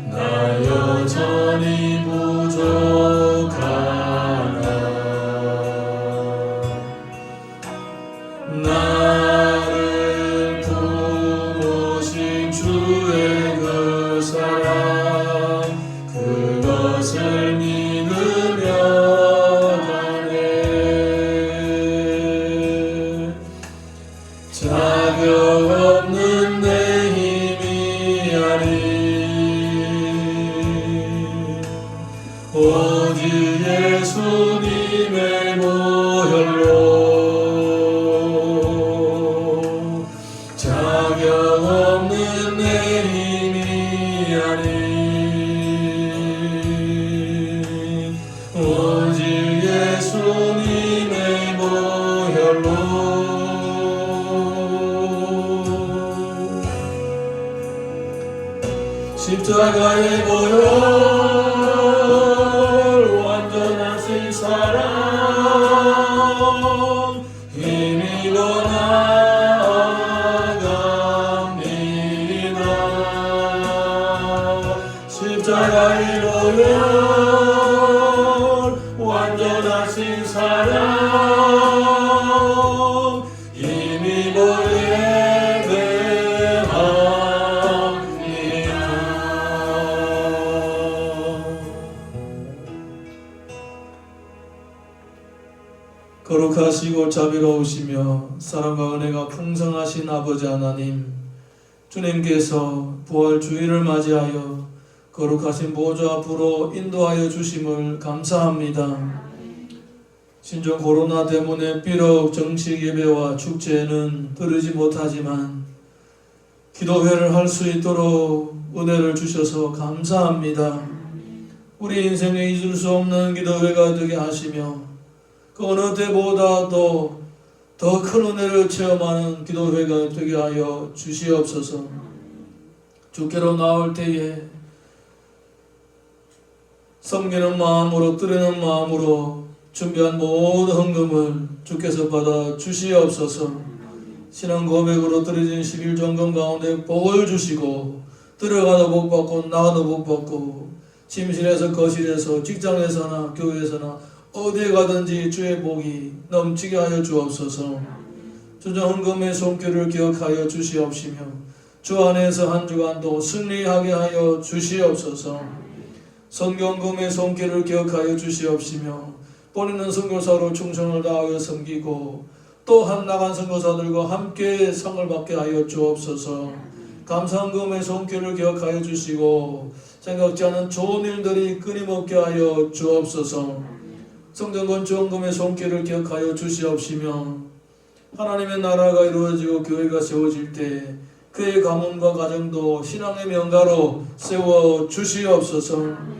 나 여전히 부족하나. 나를 품으신 주의 그 사랑, 그것을 믿으며 가네. 자격 없는 내 힘이 아니, 오직 예수님의 보혈로. 자격 없는 내 힘이 아니, 오직 예수님의 보혈로. 십자가의 보혈, 완전하신 사랑, 힘입어 나아갑니다. 십자가의 보혈, 완전하신 사랑, 힘입어 거룩하시고 자비로우시며 사랑과 은혜가 풍성하신 아버지 하나님, 주님께서 부활 주일을 맞이하여 거룩하신 보좌 앞으로 인도하여 주심을 감사합니다. 신종 코로나 때문에 비록 정식 예배와 축제에는 들으지 못하지만 기도회를 할 수 있도록 은혜를 주셔서 감사합니다. 우리 인생에 잊을 수 없는 기도회가 되게 하시며 그 어느 때보다도 더 큰 은혜를 체험하는 기도회가 되게 하여 주시옵소서. 주께로 나올 때에 섬기는 마음으로, 드리는 마음으로 준비한 모든 헌금을 주께서 받아 주시옵소서. 신앙 고백으로 드려진 11종금 가운데 복을 주시고, 들어가도 복 받고 나가도 복 받고, 침실에서 거실에서 직장에서나 교회에서나 어디에 가든지 주의 복이 넘치게 하여 주옵소서. 주정 헌금의 손길을 기억하여 주시옵시며 주 안에서 한 주간도 승리하게 하여 주시옵소서. 선교헌금의 손길을 기억하여 주시옵시며 본인은 선교사로 충성을 다하여 섬기고 또한 나간 선교사들과 함께 상을 받게 하여 주옵소서. 감사헌금의 손길을 기억하여 주시고 생각지 않은 좋은 일들이 끊임없게 하여 주옵소서. 성전 건축헌금의 손길을 기억하여 주시옵시며 하나님의 나라가 이루어지고 교회가 세워질 때 그의 가문과 가정도 신앙의 명가로 세워 주시옵소서.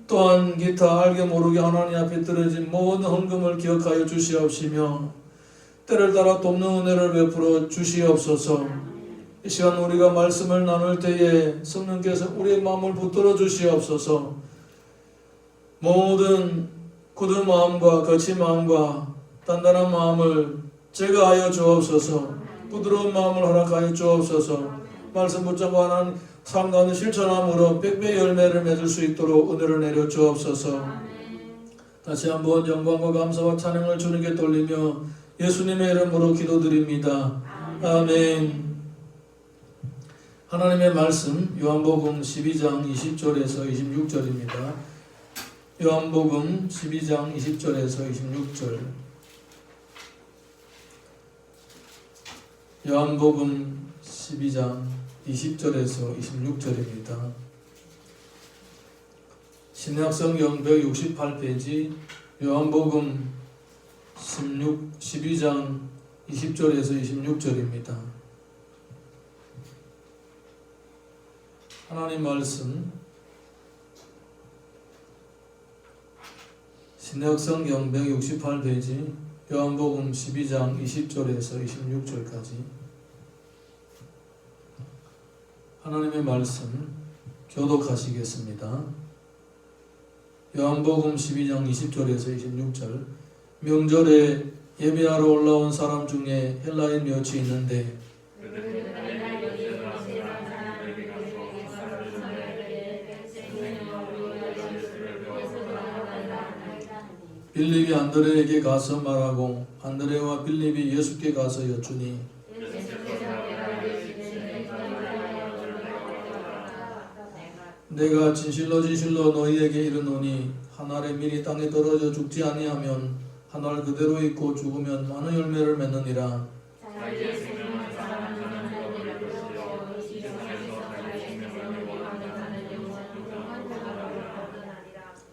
또한 기타 알게 모르게 하나님 앞에 드려진 모든 헌금을 기억하여 주시옵시며 때를 따라 돕는 은혜를 베풀어 주시옵소서. 이 시간 우리가 말씀을 나눌 때에 성령께서 우리의 마음을 붙들어 주시옵소서. 모든 굳은 마음과 거친 마음과 단단한 마음을 제거하여 주옵소서. 부드러운 마음을 허락하여 주옵소서. 말씀 붙잡고 하나님 삶 가운데 실천함으로 백배의 열매를 맺을 수 있도록 은혜를 내려 주옵소서. 다시 한번 영광과 감사와 찬양을 주님께 돌리며 예수님의 이름으로 기도드립니다. 아멘. 하나님의 말씀 요한복음 12장 20절에서 26절입니다. 요한복음 12장 20절에서 26절. 요한복음 12장 20절에서 26절입니다. 신약성경 168페이지 요한복음 12장 20절에서 26절입니다. 하나님 말씀 신약성경 168페이지 요한복음 12장 20절에서 26절까지 하나님의 말씀 교독하시겠습니다. 요한복음 12장 20절에서 26절. 명절에 예배하러 올라온 사람 중에 헬라인 몇이 있는데 빌립이 안드레에게 가서 말하고 안드레와 빌립이 예수께 가서 여쭈니 내가 진실로 진실로 너희에게 이르노니 한 알의 밀이 땅에 떨어져 죽지 아니하면 한 알 그대로 있고 죽으면 많은 열매를 맺느니라.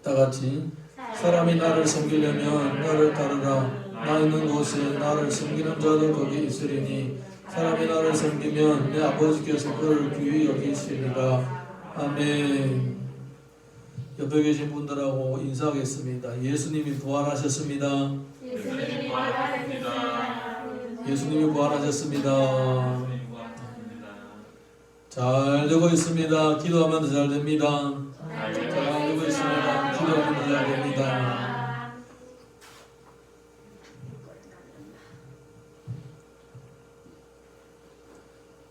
다같이 사람이 나를 섬기려면 나를 따르라. 나 있는 곳에 나를 섬기는 자도 거기 있으리니 사람이 나를 섬기면 내 아버지께서 그를 귀히 여기시리라. 아멘. 옆에 계신 분들하고 인사하겠습니다. 예수님이 부활하셨습니다. 예수님이 부활하셨습니다. 예수님이 부활하셨습니다. 잘 되고 있습니다. 기도하면 더 잘 됩니다. 잘 되고 있습니다. 기도하면 더 잘 됩니다.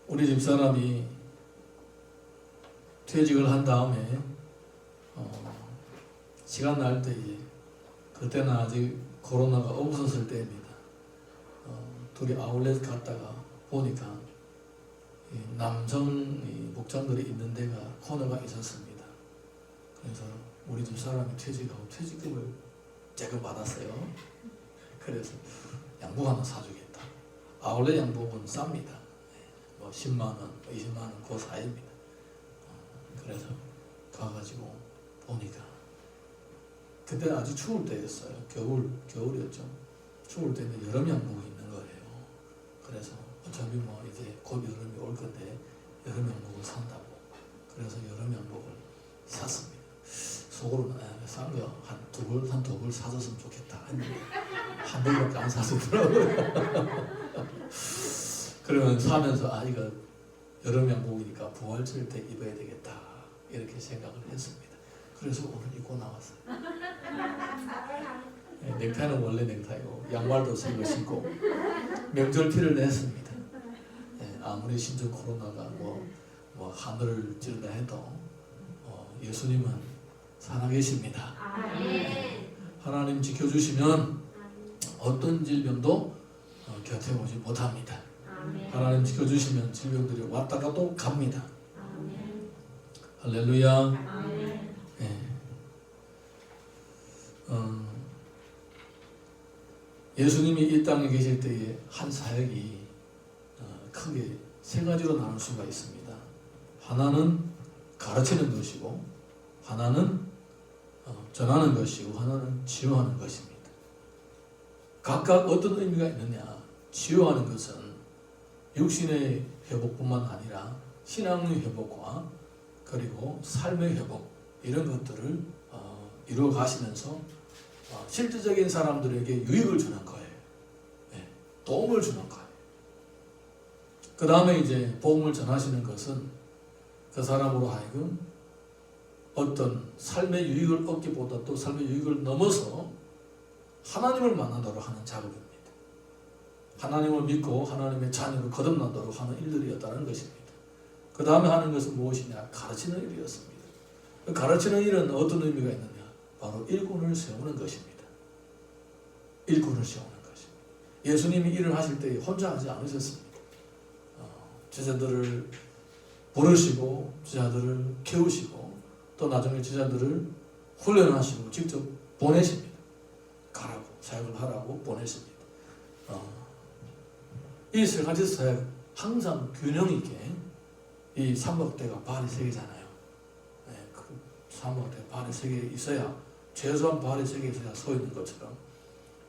우리 집사람이 퇴직을 한 다음에 시간 날 때에 그때는 아직 코로나가 없었을 때입니다. 둘이 아울렛 갔다가 보니까 남성 목장들이 있는 데가 코너가 있었습니다. 그래서 우리 집 사람이 퇴직하고 퇴직금을 제거받았어요. 그래서 양복 하나 사주겠다. 아울렛 양복은 쌉니다. 뭐 10만원, 20만원 그 사이입니다. 그래서 가가지고 보니까 그때 아주 추울 때였어요. 겨울이었죠. 추울 때는 여름 양복이 있는 거예요. 그래서 어차피 뭐 이제 곧 여름이 올 건데 여름 양복을 산다고. 그래서 여름 양복을 샀습니다. 속으로는 싼 거 한 두 벌 사줬으면 좋겠다 했는데 한 벌밖에 안 사주더라고요. 그러면 사면서 이거 여름 양복이니까 부활절 때 입어야 되겠다 이렇게 생각을 했습니다. 그래서 오늘 입고 나왔어요. 넥타이는 원래 넥타이고 양말도 새 거 신고 명절 티를 냈습니다. 아무리 신종 코로나가 뭐 하늘을 찌른다 해도 예수님은 살아계십니다. 하나님 지켜주시면 어떤 질병도 곁에 오지 못합니다. 하나님 지켜주시면 질병들이 왔다가 또 갑니다. 할렐루야. 예수님이 이 땅에 계실 때에 한 사역이 크게 세 가지로 나눌 수가 있습니다. 하나는 가르치는 것이고, 하나는 전하는 것이고, 하나는 치유하는 것입니다. 각각 어떤 의미가 있느냐? 치유하는 것은 육신의 회복뿐만 아니라 신앙의 회복과 그리고 삶의 회복 이런 것들을 이루어 가시면서 실질적인 사람들에게 유익을 주는 거예요. 도움을 주는 거예요. 그 다음에 이제 복음을 전하시는 것은 그 사람으로 하여금 어떤 삶의 유익을 얻기보다 또 삶의 유익을 넘어서 하나님을 만나도록 하는 작업입니다. 하나님을 믿고 하나님의 자녀로 거듭나도록 하는 일들이었다는 것입니다. 그 다음에 하는 것은 무엇이냐? 가르치는 일이었습니다. 그 가르치는 일은 어떤 의미가 있느냐? 바로 일꾼을 세우는 것입니다. 일꾼을 세우는 것입니다. 예수님이 일을 하실 때 혼자 하지 않으셨습니다. 제자들을 부르시고 제자들을 키우시고 또 나중에 제자들을 훈련하시고 직접 보내십니다. 가라고 사역을 하라고 보내십니다. 이 세 가지 사역 항상 균형 있게 이 삼각대가 발이 세 개잖아요. 그 삼각대 발이 세 개 있어야 최소한 발이 세 개 있어야 서 있는 것처럼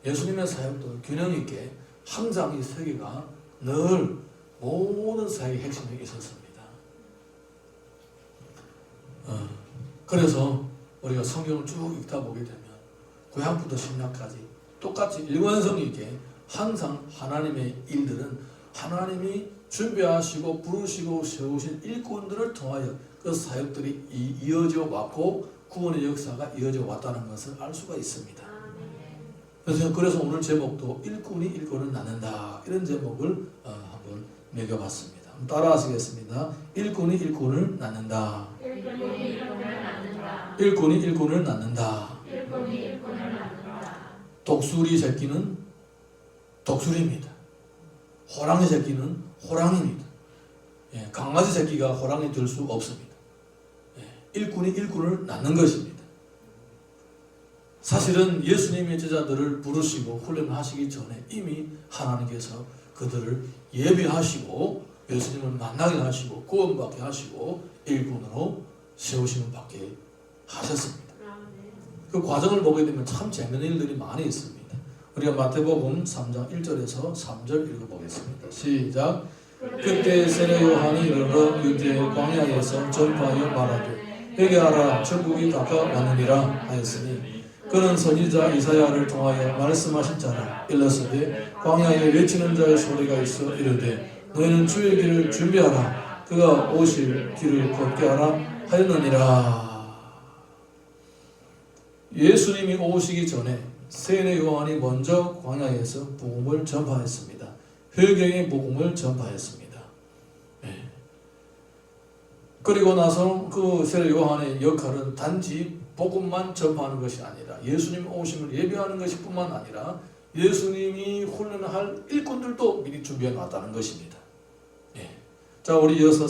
예수님의 사역도 균형 있게 항상 이 세 개가 늘 모든 사역의 핵심에 있었습니다. 그래서 우리가 성경을 쭉 읽다 보게 되면 구약부터 신약까지 똑같이 일관성 있게 항상 하나님의 일들은 하나님이 준비하시고 부르시고 세우신 일꾼들을 통하여 그 사역들이 이어져 왔고 구원의 역사가 이어져 왔다는 것을 알 수가 있습니다. 그래서 오늘 제목도 일꾼이 일꾼을 낳는다 이런 제목을 한번 매겨봤습니다. 따라 하시겠습니다. 일꾼이 일꾼을 낳는다. 일꾼이 일꾼을 낳는다. 독수리 새끼는 독수리입니다. 호랑이 새끼는 호랑이입니다. 예, 강아지 새끼가 호랑이 될 수 없습니다. 예, 일꾼이 일꾼을 낳는 것입니다. 사실은 예수님의 제자들을 부르시고 훈련하시기 전에 이미 하나님께서 그들을 예비하시고 예수님을 만나게 하시고 구원받게 하시고 일꾼으로 세우시는 밖에 하셨습니다. 그 과정을 보게 되면 참 재미있는 일들이 많이 있습니다. 우리가 마태복음 3장 1절에서 3절 읽어보겠습니다. 시작. 그때 세례 요한이 이르러 유대 광야에서 전파하여 말하되 회개하라 천국이 가까웠느니라 하였으니 그는 선지자 이사야를 통하여 말씀하신 자라. 일렀으되 광야에 외치는 자의 소리가 있어 이르되 너희는 주의 길을 준비하라. 그가 오실 길을 걷게 하라 하였느니라. 예수님이 오시기 전에 세례 요한이 먼저 광야에서 복음을 전파했습니다. 회개의 복음을 전파했습니다. 네. 그리고 나서 그 세례 요한의 역할은 단지 복음만 전파하는 것이 아니라 예수님 오심을 예비하는 것이 뿐만 아니라 예수님이 훈련할 일꾼들도 미리 준비해 놨다는 것입니다. 네. 자, 우리 이어서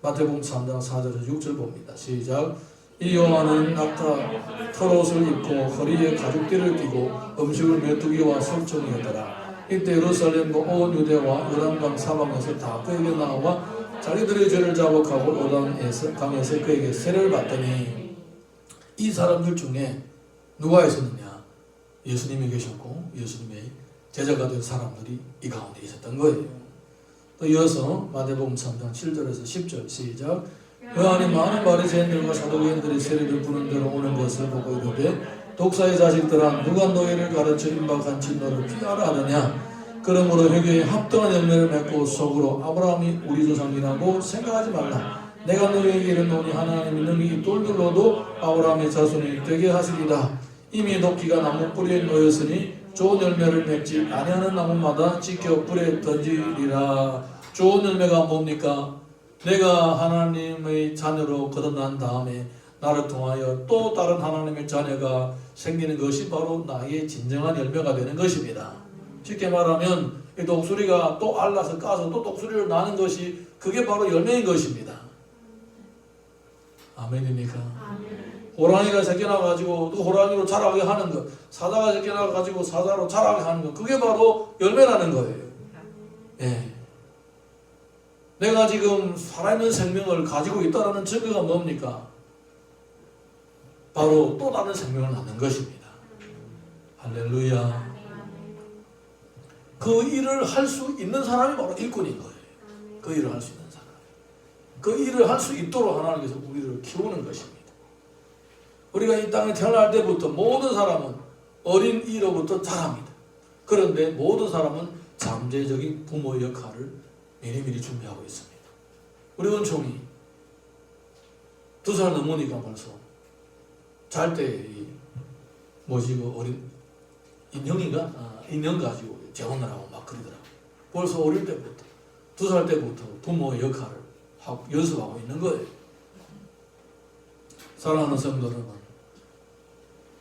마태복음 3장 4절에서 6절 봅니다. 시작. 이 요한은 낙타 털옷을 입고 허리에 가죽띠를 띠고 음식을 메뚜기와 석청이었더라. 이때 예루살렘과 온 유대와 요단강 사방에서 다 그에게 나와 자기들의 죄를 자복하고 요단에서 강에서 그에게 세례를 받더니 이 사람들 중에 누가 있었느냐? 예수님이 계셨고 예수님의 제자가 된 사람들이 이 가운데 있었던 거예요. 또 이어서 마태복음 3장 7절에서 10절 시작. 요한이 많은 바리새인들과 사두개인들이 세례를 부는 대로 오는 것을 보고 이르되 독사의 자식들아 누가 너희를 가르쳐 임박한 진노를 피하라 하느냐. 그러므로 회개에 합당한 열매를 맺고 속으로 아브라함이 우리 조상이라고 생각하지 말라. 내가 너희에게 이르노니 하나님이 능히 돌들로도 아브라함의 자손이 되게 하시리라. 이미 도끼가 나무 뿌리에 놓였으니 좋은 열매를 맺지 아니하는 나무마다 찢겨 불에 던지리라. 좋은 열매가 뭡니까? 내가 하나님의 자녀로 거듭난 다음에 나를 통하여 또 다른 하나님의 자녀가 생기는 것이 바로 나의 진정한 열매가 되는 것입니다. 쉽게 말하면 이 독수리가 또 알라서 까서 또 독수리를 낳는 것이 그게 바로 열매인 것입니다. 아멘입니까? 호랑이가 새끼 낳아가지고 또 호랑이로 자라게 하는 것, 사자가 새끼 낳아가지고 사자로 자라게 하는 것, 그게 바로 열매라는 거예요. 예. 내가 지금 살아있는 생명을 가지고 있다는 증거가 뭡니까? 바로 또 다른 생명을 낳는 것입니다. 할렐루야. 그 일을 할 수 있는 사람이 바로 일꾼인 거예요. 그 일을 할 수 있는 사람. 그 일을 할 수 있도록 하나님께서 우리를 키우는 것입니다. 우리가 이 땅에 태어날 때부터 모든 사람은 어린 이로부터 자랍니다. 그런데 모든 사람은 잠재적인 부모의 역할을 미리미리 준비하고 있습니다. 우리 은총이 2살 넘으니까 벌써 잘 때 뭐지 그 어린 인형인가? 인형 가지고 재혼을 하고 막 그러더라고. 벌써 어릴 때부터 2살 때부터 부모의 역할을 하고 연습하고 있는 거예요. 사랑하는 성도 여러분,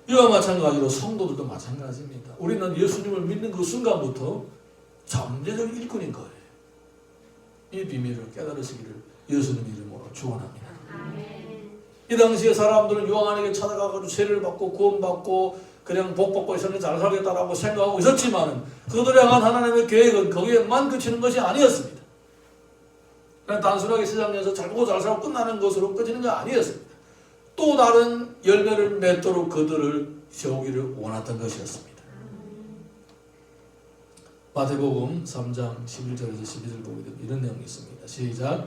이와 마찬가지로 성도들도 마찬가지입니다. 우리는 예수님을 믿는 그 순간부터 잠재적 일꾼인 거예요. 이 비밀을 깨달으시기를 예수님 이름으로 축원합니다. 이 당시에 사람들은 요한에게 찾아가서 세례를 받고 구원받고 그냥 복받고 있었는데 잘 살겠다라고 생각하고 있었지만 그들을 향한 하나님의 계획은 거기에만 그치는 것이 아니었습니다. 그냥 단순하게 세상 내에서 잘 보고 잘 살고 끝나는 것으로 끝지는 게 아니었습니다. 또 다른 열매를 맺도록 그들을 세우기를 원했던 것이었습니다. 마태복음 3장 11절에서 12절 보게 되면 이런 내용이 있습니다. 시작.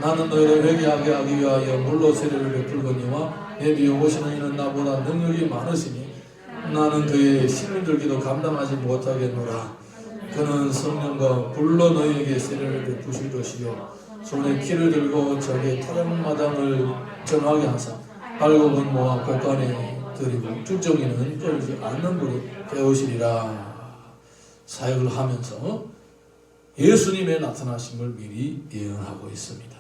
나는 너희를 회개하게 하기 위하여 물로 세례를 베풀거니와 내 뒤에 오시는 이는 나보다 능력이 많으시니 나는 그의 힘을 들기도 감당하지 못하겠노라. 그는 성령과 불로 너희에게 세례를 베푸실 것이요 손에 키를 들고 적의 타작마당을 전하게 하사 발곡은 모아 곡간에 들이고 쭉정이는 끊이지 않는 불이 깨우시리라. 사역을 하면서 예수님의 나타나심을 미리 예언하고 있습니다.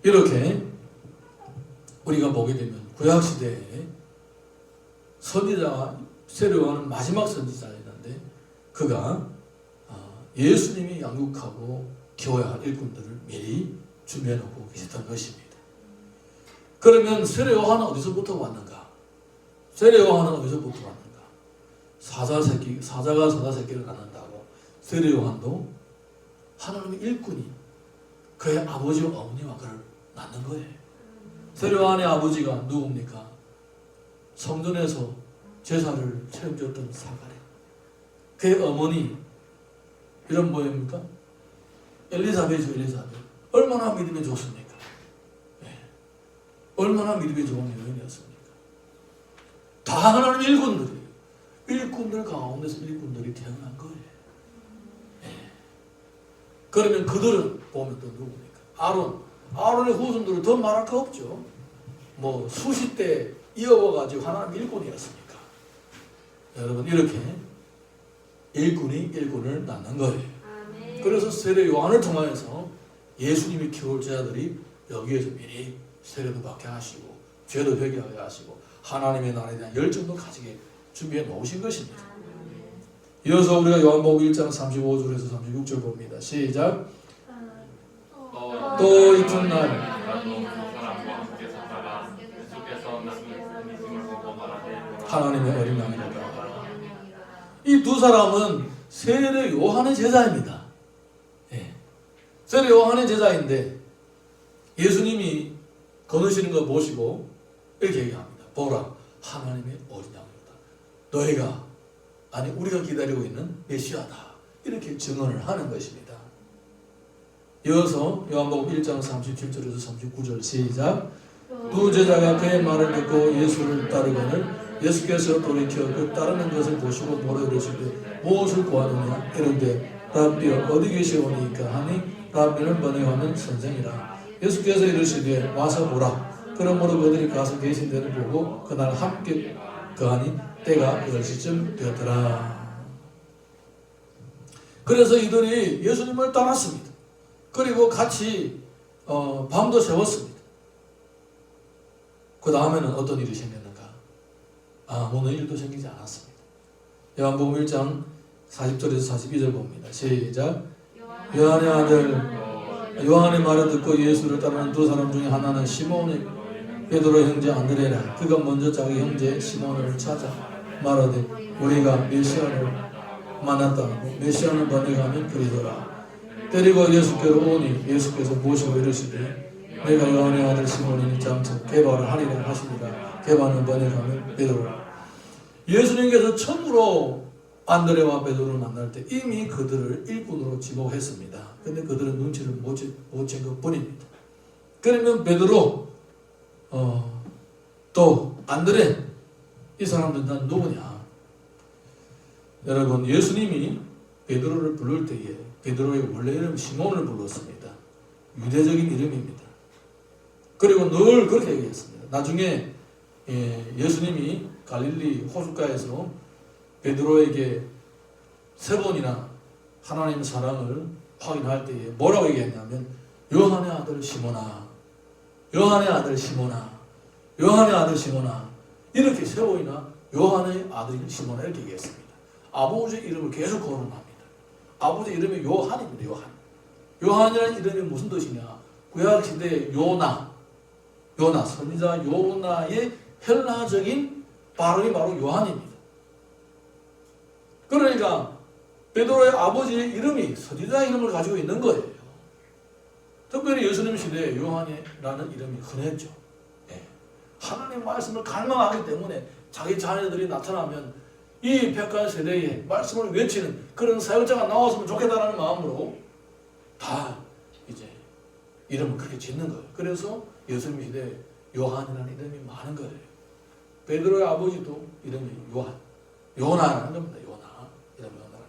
이렇게 우리가 보게 되면 구약시대에 선지자가 세례 요한은 마지막 선지자였는데 그가 예수님이 양육하고 키워야 할 일꾼들을 미리 준비해 놓고 계셨던 것입니다. 그러면 세례 요한은 어디서부터 왔는가? 세례 요한은 어디서부터 왔는가? 사자가 사자 새끼를 낳는다고 세례 요한도 하나님의 일꾼이 그의 아버지와 어머니와 그를 낳는 거예요. 세례 요한의 아버지가 누굽니까? 성전에서 제사를 책임졌던 사가랴. 그의 어머니 이런 뭐입니까? 엘리사벳이죠. 엘리사벳. 얼마나 믿음이 좋습니까? 네. 얼마나 믿음이 좋은 여인이었습니까? 다 하나님의 일꾼들이에요. 일꾼들 가운데서 일꾼들이 태어난 거예요. 네. 그러면 그들은 보면 또 누굽니까? 아론의 후손들은 더 말할 거 없죠. 뭐 수십 대 이어가지고 하나님의 일꾼이었으니까. 여러분 이렇게 일꾼이 일꾼을 낳는 거예요. 그래서 세례 요한을 통하여서 예수님이 키울 제자들이 여기에서 미리 세례도 받게 하시고 죄도 회개하게 하시고 하나님의 나라에 대한 열정도 가지게 준비해 놓으신 것입니다. 이어서 우리가 요한복음 1장 35절에서 36절 봅니다. 시작. 또 이튿날 하나님의 어린 양이로다. 이 두 사람은 세례 요한의 제자입니다. 예. 세례 요한의 제자인데 예수님이 거느시는 거 보시고 이렇게 얘기합니다. 보라, 하나님의 어린 양이로다. 너희가 아니 우리가 기다리고 있는 메시아다. 이렇게 증언을 하는 것입니다. 이어서 요한복음 1장 37절에서 39절 시작. 두 제자가 그의 말을 듣고 예수를 따르거늘 예수께서 돌이켜 그 따르는 것을 보시고 뭐라 이르시되 무엇을 구하느냐 이른데 rabbi여 어디 계시오니까 하니 rabbi는 번역하면 선생이라. 예수께서 이르시되 와서 보라. 그러므로 그들이 가서 계신 데를 보고 그날 함께 거하니 때가 10시쯤 되었더라. 그래서 이들이 예수님을 따랐습니다. 그리고 같이 밤도 새웠습니다. 그 다음에는 어떤 일이 생겼는가? 아무런 일도 생기지 않았습니다. 요한복음 1장 40절에서 42절 봅니다. 시작. 요한의 아들 요한의 말을 듣고 예수를 따르는 두 사람 중에 하나는 시몬의 베드로 형제 안드레라. 그가 먼저 자기 형제 시몬을 찾아 말하되 우리가 메시아를 만났다. 메시아는 번역하면 그리스도라. 때리고 예수께로 오니 예수께서 모시고 이르시되 내가 요한의 아들 시몬이니 장차 게바를 하리라 하시니라. 게바는 번역하면 베드로라. 예수님께서 처음으로 안드레와 베드로를 만날 때 이미 그들을 일꾼으로 지목했습니다. 근데 그들은 눈치를 못 챈 것 뿐입니다. 그러면 베드로 또 안드레 이 사람들은 다 누구냐? 여러분 예수님이 베드로를 부를 때에 베드로의 원래 이름 시몬을 불렀습니다. 유대적인 이름입니다. 그리고 늘 그렇게 얘기했습니다. 나중에 예수님이 갈릴리 호숫가에서 베드로에게 3번이나 하나님의 사랑을 확인할 때에 뭐라고 얘기했냐면 요한의 아들 시몬아, 요한의 아들 시몬아, 요한의 아들 시몬아 이렇게 3번이나 요한의 아들 시몬아 이렇게 얘기했습니다. 아버지의 이름을 계속 거론합니다. 아버지 이름이 요한입니다. 요한이라는 이름이 무슨 뜻이냐? 구약시대 요나 선지자 요나의 헬라적인 발음이 바로 요한입니다. 그러니까 베드로의 아버지의 이름이 선지자 이름을 가지고 있는 거예요. 특별히 예수님 시대에 요한이라는 이름이 흔했죠. 하나님 말씀을 갈망하기 때문에 자기 자녀들이 나타나면 이 백한 세대에 말씀을 외치는 그런 사역자가 나왔으면 좋겠다는 마음으로 다 이제 이름을 그렇게 짓는 거예요. 그래서 예수님 시대에 요한이라는 이름이 많은 거예요. 베드로의 아버지도 이름이 요나라는 겁니다. 이름이 요나라는 겁니다.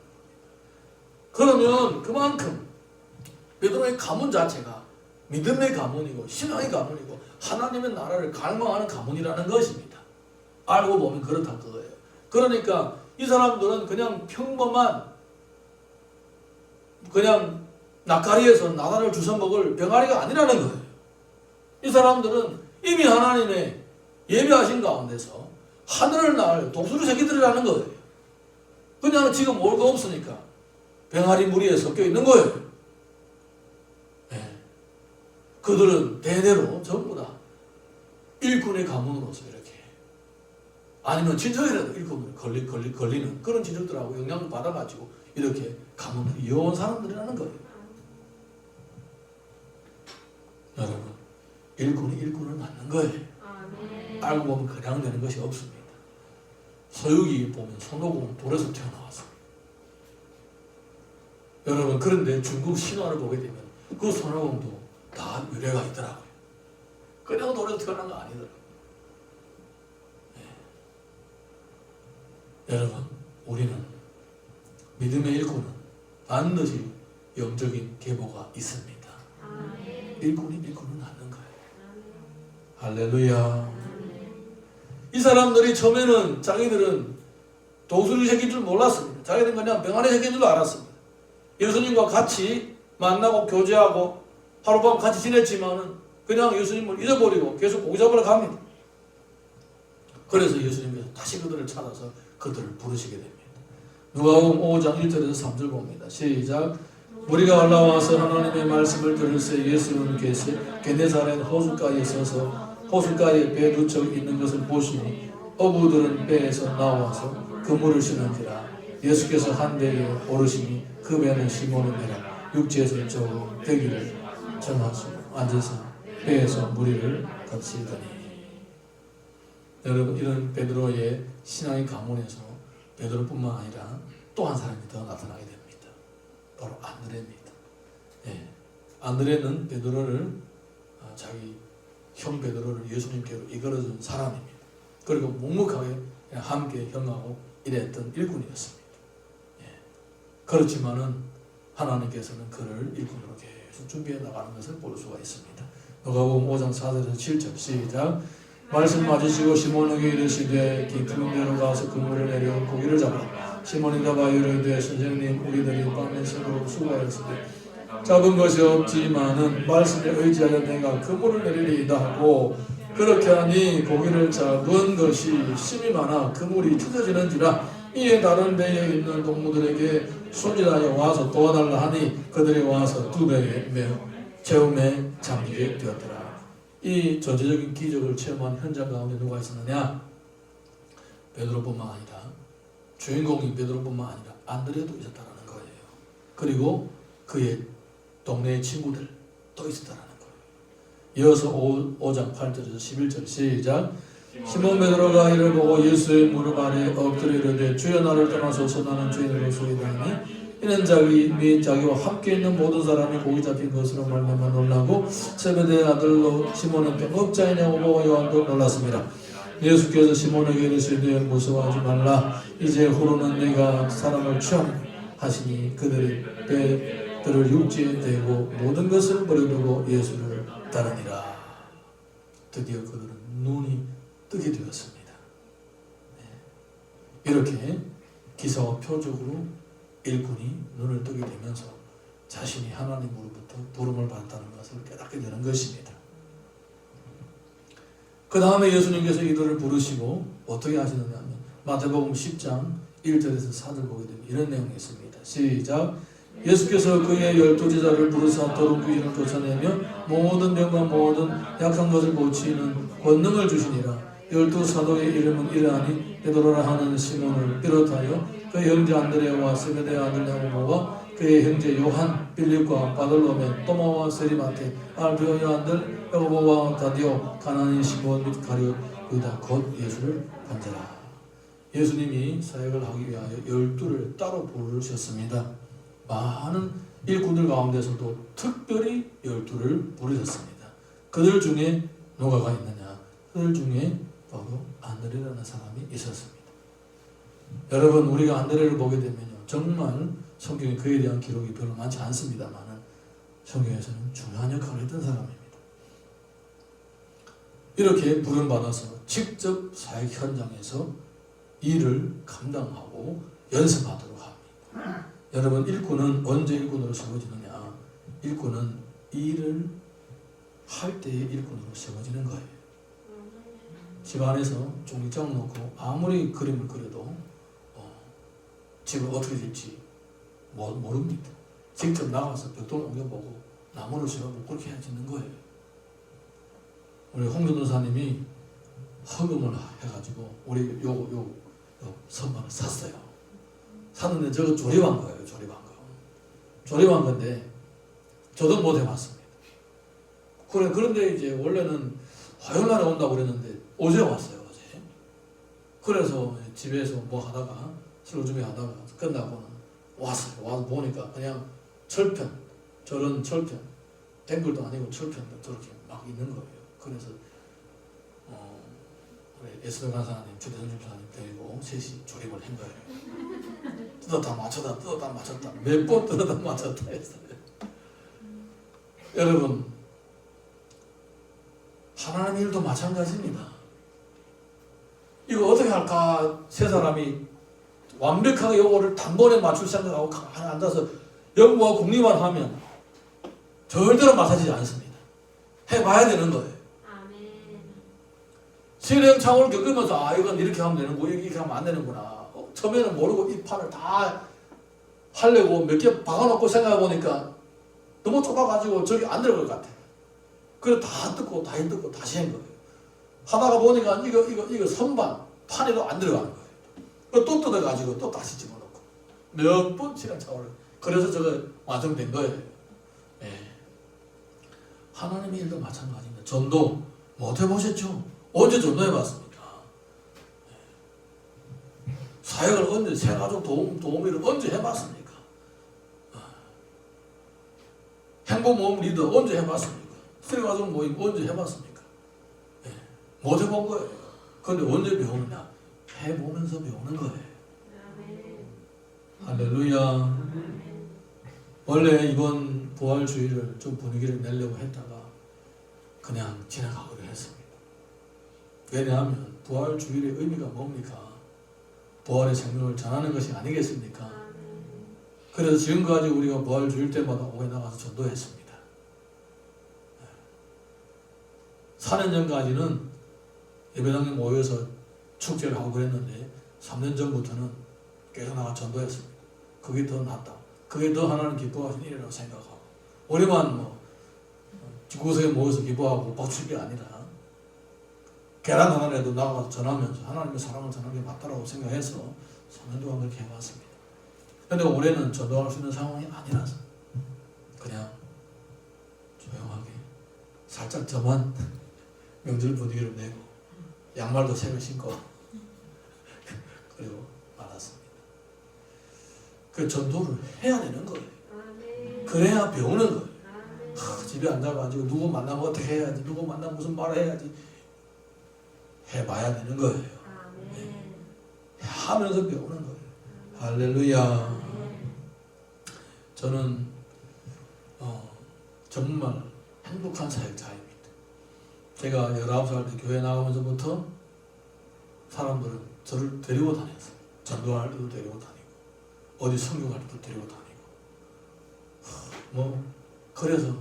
그러면 그만큼 베드로의 가문 자체가 믿음의 가문이고 신앙의 가문이고 하나님의 나라를 갈망하는 가문이라는 것입니다. 알고 보면 그렇다는 거예요. 그러니까 이 사람들은 그냥 평범한 그냥 낯가리에서 나다를 주워 먹을 병아리가 아니라는 거예요. 이 사람들은 이미 하나님의 예비하신 가운데서 하늘을 날 독수리 새끼들이라는 거예요. 그냥 지금 올 거 없으니까 병아리 무리에 섞여 있는 거예요. 네. 그들은 대대로 전부 다 일꾼의 가문으로서 이렇게, 아니면 친척이라도 일꾼으로 걸리는 그런 친척들하고 영향을 받아가지고 이렇게 가문을 이어온 사람들이라는 거예요. 여러분, 일꾼이 일꾼을 낳는 거예요. 알고 보면 그냥 되는 것이 없습니다. 서유기 보면 손오공은 돌에서 태어나왔어. 여러분, 그런데 중국 신화를 보게 되면 그 손오공도 다 유래가 있더라고요. 그냥 돌에서 태어난 거 아니더라고요. 네. 여러분, 우리는 믿음의 일꾼은 반드시 영적인 계보가 있습니다. 일꾼이 일꾼을 낳는 거예요. 할렐루야. 이 사람들이 처음에는 자기들은 독수리 새끼인 줄 몰랐습니다. 자기들은 그냥 병아리 새끼인 줄 알았습니다. 예수님과 같이 만나고 교제하고 하룻밤 같이 지냈지만은 그냥 예수님을 잊어버리고 계속 고기 잡으러 갑니다. 그래서 예수님께서 다시 그들을 찾아서 그들을 부르시게 됩니다. 누가복음 5장 1절에서 3절 봅니다. 시작. 무리가 올라와서 하나님의 말씀을 들을새 예수는 게네사렛 호숫가에 서서 호숫가에 배 두 척 있는 것을 보시니 어부들은 배에서 나와서 그물을 쉬는지라. 예수께서 한 배에 오르시니 그 배는 시몬의 배라. 육지에서 조금 되기를 정하시고 앉아서 배에서 무리를 거치더니. 여러분, 이런 베드로의 신앙의 가문에서 베드로뿐만 아니라 또 한 사람이 더 나타나게 됩니다. 바로 안드레입니다. 예. 안드레는 베드로를 자기 형 베드로를 예수님께로 이끌어준 사람입니다. 그리고 묵묵하게 함께 형하고 일했던 일꾼이었습니다. 예. 그렇지만은 하나님께서는 그를 일꾼으로 계속 준비해 나가는 것을 볼 수가 있습니다. 누가복음 5장 4절에서 7절 시작. 말씀 맞으시고 시몬에게 이르시되 깊은 데로 가서 그물을 내려 고기를 잡아. 시몬이 답하여 이르되 선생님, 우리들이 밤에 새로 수고하였으되 잡은 것이 없지만은 말씀에 의지하여 내가 그물을 내리리이다 하고, 그렇게 하니 고기를 잡은 것이 심이 많아 그물이 찢어지는지라. 이에 다른 배에 있는 동무들에게 손질하여 와서 도와달라 하니 그들이 와서 두 배에 채움에 잠기게 되었더라. 이 전체적인 기적을 체험한 현장 가운데 누가 있었느냐? 베드로뿐만 아니라, 주인공인 베드로뿐만 아니라 안드레도 있었다는 거예요. 그리고 그의 동네의 친구들 또 있었다는 거예요. 이어서 5장 8절에서 11절 시작. 시몬 베드로가 이를 보고 예수의 무릎 아래 엎드려 이르되 주여, 나를 떠나소서, 나는 죄인으로 소이다니. 이는 자기와 함께 있는 모든 사람이 고기 잡힌 것으로 말미암아 놀라고 세베대의 아들로 시몬은 병업자이냐고 보고 요한도 놀랐습니다. 예수께서 시몬에게 이르시되 무서워하지 말라. 이제 후로는 네가 사람을 취하시니 그들이 배들을 육지에 대고 모든 것을 버려두고 예수를 따르니라. 드디어 그들은 눈이 뜨게 되었습니다. 이렇게 기사와 표적으로 일꾼이 눈을 뜨게 되면서 자신이 하나님으로부터 부름을 받았다는 것을 깨닫게 되는 것입니다. 그 다음에 예수님께서 이들을 부르시고 어떻게 하시느냐 하면 마태복음 10장 1절에서 4절 보게 되면 이런 내용이 있습니다. 시작. 예수께서 그의 12제자를 부르사 더러운 귀신을 쫓아내며 모든 병과 모든 약한 것을 고치는 권능을 주시니라. 12사도의 이름은 이러하니 베드로라 하는 시몬을 비롯하여 그의 형제 안드레와 세베대의 아들 야고보와 그의 형제 요한, 빌립과 바돌로메, 또마와 세리마테, 알페오의 아들 야고보와 다디오, 가나안인 시몬 및 가룟 유다 곧 예수를 반자라. 예수님이 사역을 하기 위하여 12를 따로 부르셨습니다. 많은 일꾼들 가운데서도 특별히 12를 부르셨습니다. 그들 중에 누가가 있느냐? 그들 중에 바로 안드레라는 사람이 있었습니다. 여러분, 우리가 안드레를 보게 되면요, 정말 성경에 그에 대한 기록이 별로 많지 않습니다만 성경에서는 중요한 역할을 했던 사람입니다. 이렇게 부름받아서 직접 사역 현장에서 일을 감당하고 연습하도록 합니다. 여러분, 일꾼은 언제 일꾼으로 세워지느냐? 일꾼은 일을 할 때의 일꾼으로 세워지는 거예요. 집 안에서 종이장 놓고 아무리 그림을 그려도 집을 어떻게 될지 모릅니다. 직접 나가서 벽돌 옮겨보고 나무를 세우고 그렇게 해야 짓는 거예요. 우리 홍 전도사님이 헌금을 해가지고 우리 요 선반을 샀어요. 샀는데 저거 조립한 거예요. 조립한 건데 저도 못 해봤습니다. 그런데 이제 원래는 화요일날에 온다고 그랬는데 어제 왔어요. 어제. 그래서 집에서 뭐 하다가 설거지 하다가 끝나고는 왔어요. 와서 보니까 그냥 철편, 저런 철편, 탱글도 아니고 철편도 저렇게 막 있는 거예요. 그래서 우리 예수들 간사님, 주대성 집사님 데리고 셋이 조립을 한 거예요. 뜯었다 맞췄다 몇 번 뜯었다 맞췄다 했어요. 여러분, 하나님 일도 마찬가지입니다. 이거 어떻게 할까? 세 사람이 완벽하게 요거를 단번에 맞출 생각하고 가만히 앉아서 연구와 궁리만 하면 절대로 맞아지지 않습니다. 해봐야 되는 거예요. 시행착오를 겪으면서 이건 이렇게 하면 되는 거, 이렇게 하면 안 되는구나. 처음에는 모르고 이 판을 다 하려고 몇 개 박아놓고 생각해보니까 너무 좁아가지고 저기 안 들어갈 것 같아요. 그래서 다 뜯고 다시 한 거예요. 하다가 보니까 이거 선반 판에도 안 들어가는 거예요. 또 뜯어가지고 또 다시 집어넣고 몇 번 시행착오를. 그래서 저거 완성된 거예요. 예. 하나님의 일도 마찬가지입니다. 전도 못 해보셨죠? 언제 전도해봤습니까? 예. 사역을 언제, 새가족 도우미를 언제 해봤습니까? 행복모험 리더 언제 해봤습니까? 새가족 모임 언제 해봤습니까? 예. 못 해본 거예요. 그런데 언제 배우느냐? 해보면서 배우는 거예요. 할렐루야. 원래 이번 부활주의를 좀 분위기를 내려고 했다가 그냥 지나가기로 했습니다. 왜냐하면 부활주일의 의미가 뭡니까? 부활의 생명을 전하는 것이 아니겠습니까? 그래서 지금까지 우리가 부활주일 때마다 오해 나가서 전도했습니다. 4년 전까지는 예배당에 모여서 축제를 하고 그랬는데 3년 전부터는 계속 나가 전도했습니다. 그게 더 낫다. 그게 더 하나님 기뻐하시는 일이라고 생각하고 우리만 집구석에 모여서 기뻐하고 박수게 아니라 계란 하나라도 나가서 전하면서 하나님의 사랑을 전하는 게 맞다라고 생각해서 3년 동안 그렇게 해왔습니다. 그런데 올해는 전도할 수 있는 상황이 아니라서 그냥 조용하게 살짝 저만 명절 분위기를 내고 양말도 새로 신고 그리고 말았습니다. 그 전도를 해야 되는 거예요. 그래야 배우는 거예요. 집에 앉아가지고 누구 만나면 어떻게 해야지, 누구 만나면 무슨 말을 해야지 해봐야 되는 거예요. 네. 하면서 배우는 거예요. 할렐루야. 저는 정말 행복한 사역자입니다. 제가 19살 때 교회 나가면서부터 사람들은 저를 데리고 다녔어요. 전도할 때도 데리고 다니고 어디 성경할 때도 데리고 다니고 그래서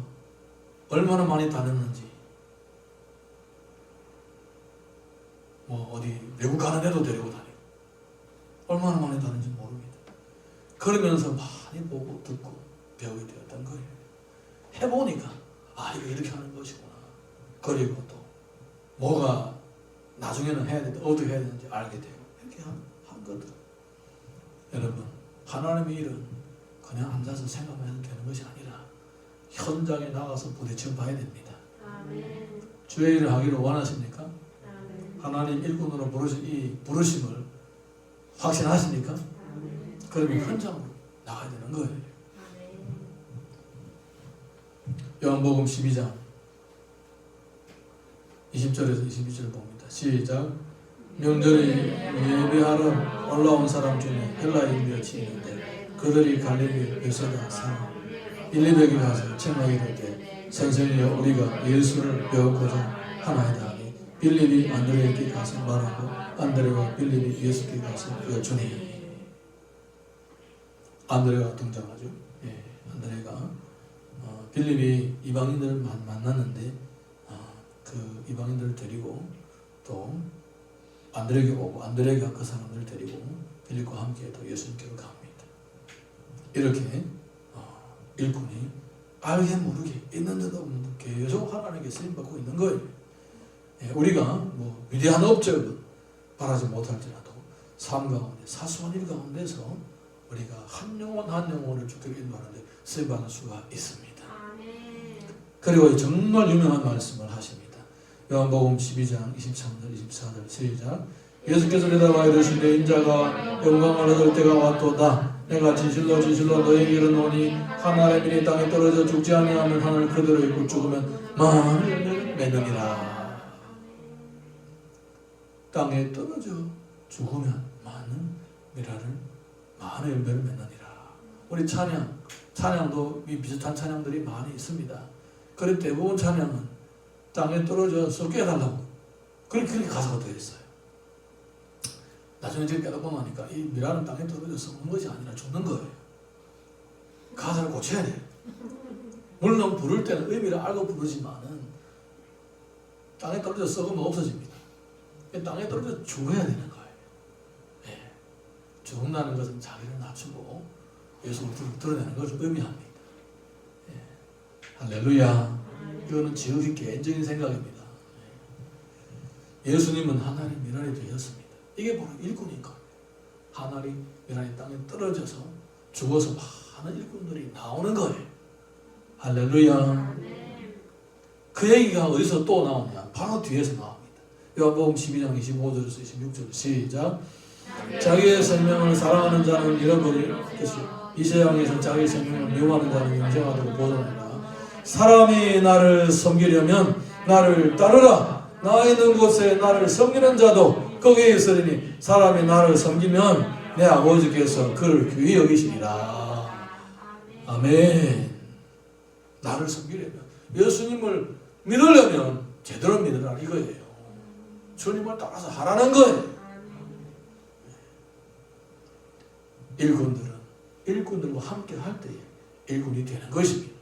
얼마나 많이 다녔는지 어디 외국 가는 데도 데리고 다니고 얼마나 많이 다녔는지 모릅니다. 그러면서 많이 보고 듣고 배우게 되었던 거예요. 해보니까 이거 이렇게 하는 것이구나. 그리고 또 뭐가 나중에는 해야 되는데 어떻게 해야 되는지 알게 되고 이렇게 한 거들. 여러분, 하나님의 일은 그냥 앉아서 생각만 해도 되는 것이 아니라 현장에 나가서 부딪혀 봐야 됩니다. 아멘. 주의 일을 하기를 원하십니까? 아멘. 하나님 일꾼으로 부르신 이 부르심을 확신하십니까? 아멘. 그러면 현장으로 나가야 되는 거예요. 아멘. 요한복음 12장 20절에서 22절 봅니다. 시작. 명절에 예배하러 올라온 사람 중에 헬라인 몇이 있는데 그들이 갈릴리 베세다 산 빌립에게 가서 청하게 이르되 선생이여 우리가 예수를 배우고자 하나이다 하니 빌립이 안드레에게 가서 말하고 안드레와 빌립이 예수께 가서 여쭈니. 안드레가 등장하죠. 예, 안드레가 빌립이 이방인들을 만났는데 그 이방인들을 데리고 또 안드레에게 오고 안드레가 그 사람들을 데리고 빌립과 함께 또 예수님께로 갑니다. 이렇게 일꾼이 알게 모르게 있는 듯 없는 듯 계속 하나님께 쓰임받고 있는 거예요. 우리가 뭐 위대한 업적을 바라지 못할지라도 삶 가운데 사소한 일 가운데서 우리가 한 영혼 한 영혼을 주께 인도하는데 쓰임받을 수가 있습니다. 그리고 정말 유명한 말씀을 하십니다. 요한복음 12장 23절 24절 시작. 예수께서 대답하여 이르시되 인자가 영광을 얻을 때가 왔도다. 내가 진실로 진실로 너희에게 이르노니 한 알의 땅에 떨어져 죽지 아니하면 하늘 그대로 있고 죽으면 많은 열매를 맺느니라. 땅에 떨어져 죽으면 많은 열매를 맺느니라. 우리 찬양도 이 비슷한 찬양들이 많이 있습니다. 그런데 대부분 찬양은 땅에 떨어져서 깨달라고 그렇게 가사가 되어 있어요. 나중에 제가 깨닫고 나니까 이 미라는 땅에 떨어져서 오는 것이 아니라 죽는 거예요. 가사를 고쳐야 돼요. 물론 부를 때는 의미를 알고 부르지만은 땅에 떨어져 썩으면 없어집니다. 땅에 떨어져 죽어야 되는 거예요. 네. 죽는다는 것은 자기를 낮추고 예수를 드러내는 것을 의미합니다. 네. 할렐루야. 이거는 지극히 개인적인 생각입니다. 예수님은 하나님 미랄이 되었습니다. 이게 바로 일꾼인 거예요. 하나님 미랄이 땅에 떨어져서 죽어서 많은 일꾼들이 나오는 거예요. 할렐루야. 그 얘기가 어디서 또 나오냐? 바로 뒤에서 나옵니다. 요한복음 12장 25절에서 26절 시작. 자기의 생명을 사랑하는 자는 잃어버릴 것이요 이 세상에서 자기의 생명을 미워하는 자는 영생하도록 보존하리라. 사람이 나를 섬기려면 나를 따르라. 나 있는 곳에 나를 섬기는 자도 거기에 있으리니 사람이 나를 섬기면 내 아버지께서 그를 귀히 여기시리라. 아멘. 나를 섬기려면 예수님을 믿으려면 제대로 믿으라 이거예요. 주님을 따라서 하라는 거예요. 일꾼들과 함께 할 때에 일꾼이 되는 것입니다.